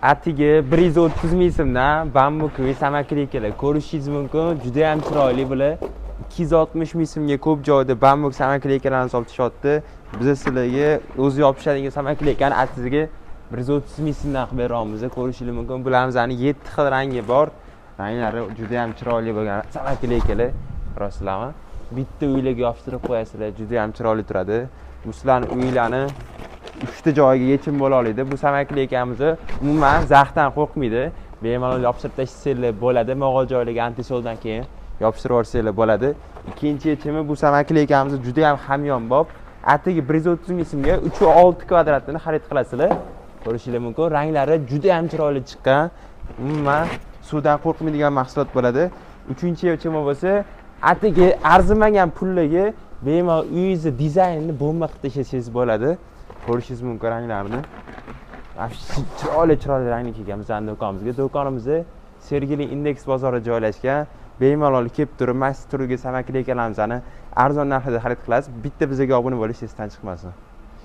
Atigi 130 ming so'mdan bambukoviy samakliklar ko'rishingiz mumkin. Juda ham chiroyli bular. 260 ming so'mga ko'p joyda bambuk samakliklarni sotishyapti. Biz sizlarga o'zi yopishadigan samakliklarni atiga 130 ming so'mdan qilib beramiz. Ko'rishingiz mumkin. Bularning 7 xil rangi bor. Ranglari juda ham chiroyli bo'lgan samakliklar. Rostlarmi? Bitta uylarga yopishtirib qo'yasizlar. Juda ham chiroyli turadi. Bu sizlarning uylarni 3 ta joyga yechim bo'la oladi. Bu samaklikamiz umuman zaxdan qo'rqmaydi. Bemalol yopishtirib tashlasangiz bo'ladi. Mog'ol joylarga antisoldan keyin yopishtirib yuborsanglar bo'ladi. Ikkinchi yechimi bu samaklikamiz juda ham hamyonbop. Atigi 130 ming so'mga 3.6 kvadratini xarid qilasizlar. Ko'rishingiz mumkin. Ranglari juda ham chiroyli chiqqan. Umuman suvdan qo'rqmaydigan mahsulot bo'ladi. Uchinchi yechimi bo'lsa, atigi arzimagan pullarga bemalol uyingizni dizaynini bomba qilib tashlasangiz bo'ladi. Ko'rishingiz mumkin ranglarni. Chiroyli rangni kelgan bizning do'konimizga. Do'konimiz Sergeli Indeks bozorida joylashgan. Bemalol kelib turib, maysi turga samakliklarimizni arzon narxda xarid qilasiz. Bitta bizga obuna bo'lish esdan chiqmasin.